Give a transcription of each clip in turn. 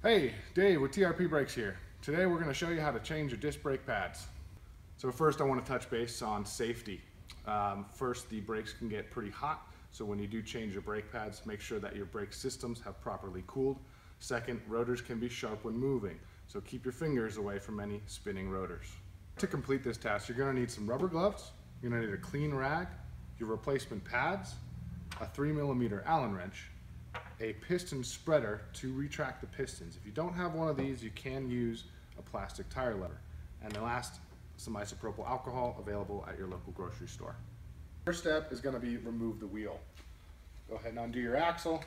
Hey, Dave with TRP Brakes here. Today we're going to show you how to change your disc brake pads. So first I want to touch base on safety. First, the brakes can get pretty hot, so when you do change your brake pads, make sure that your brake systems have properly cooled. Second, rotors can be sharp when moving, so keep your fingers away from any spinning rotors. To complete this task, you're going to need some rubber gloves, you're going to need a clean rag, your replacement pads, a 3mm Allen wrench, a piston spreader to retract the pistons. If you don't have one of these, you can use a plastic tire lever. And then last, some isopropyl alcohol available at your local grocery store. First step is going to be remove the wheel. Go ahead and undo your axle.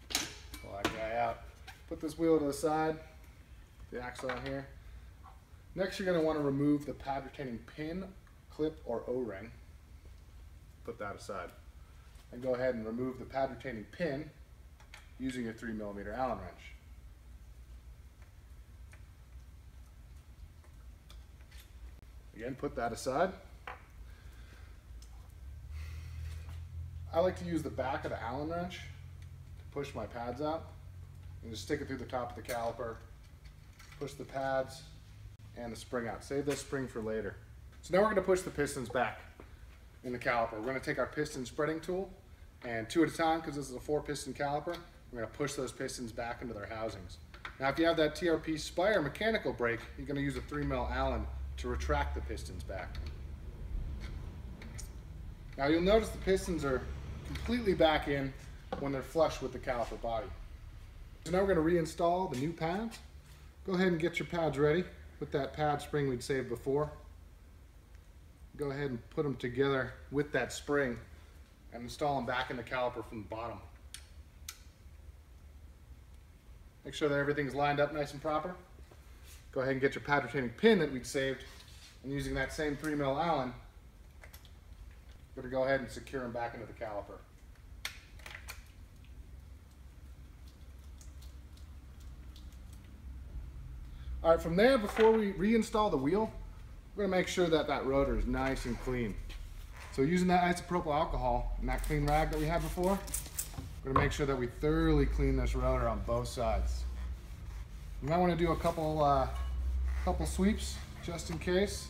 Pull that guy out. Put this wheel to the side, the axle out here. Next, you're going to want to remove the pad retaining pin, clip, or O-ring. Put that aside. And go ahead and remove the pad retaining pin using your 3mm Allen wrench. Again, put that aside. I like to use the back of the Allen wrench to push my pads out and just stick it through the top of the caliper, push the pads and the spring out. Save this spring for later. So now we're going to push the pistons back in the caliper. We're going to take our piston spreading tool and 2 at a time, because this is a 4-piston caliper, we're going to push those pistons back into their housings. Now if you have that TRP Spire mechanical brake, you're going to use a 3mm Allen to retract the pistons back. Now you'll notice the pistons are completely back in when they're flush with the caliper body. So now we're going to reinstall the new pads. Go ahead and get your pads ready with that pad spring we'd saved before. Go ahead and put them together with that spring and install them back in the caliper from the bottom. Make sure that everything's lined up nice and proper. Go ahead and get your pad retaining pin that we'd saved, and using that same 3mm Allen, we're going to go ahead and secure them back into the caliper. All right, from there, before we reinstall the wheel, we're going to make sure that that rotor is nice and clean. So using that isopropyl alcohol and that clean rag that we had before, we're going to make sure that we thoroughly clean this rotor on both sides. You might want to do a couple sweeps just in case.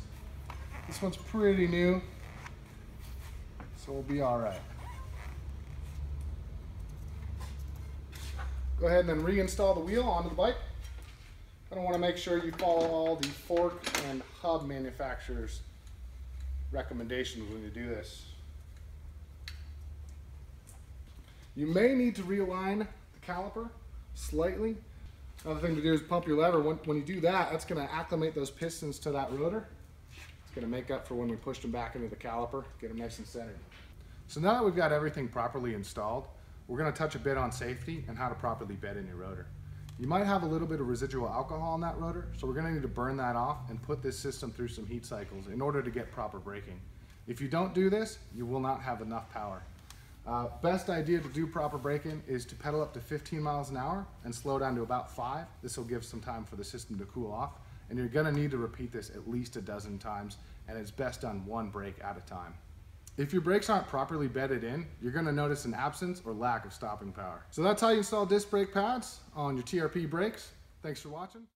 This one's pretty new, so we'll be all right. Go ahead and then reinstall the wheel onto the bike. I want to make sure you follow all the fork and hub manufacturers' recommendations when you do this. You may need to realign the caliper slightly. Another thing to do is pump your lever. When you do that, that's going to acclimate those pistons to that rotor. It's going to make up for when we push them back into the caliper, get them nice and centered. So now that we've got everything properly installed, we're going to touch a bit on safety and how to properly bed in your rotor. You might have a little bit of residual alcohol in that rotor, so we're going to need to burn that off and put this system through some heat cycles in order to get proper braking. If you don't do this, you will not have enough power. Best idea to do proper braking is to pedal up to 15 miles an hour and slow down to about 5. This will give some time for the system to cool off, and you're going to need to repeat this at least a dozen times, and it's best done one brake at a time. If your brakes aren't properly bedded in, you're going to notice an absence or lack of stopping power. So that's how you install disc brake pads on your TRP brakes. Thanks for watching.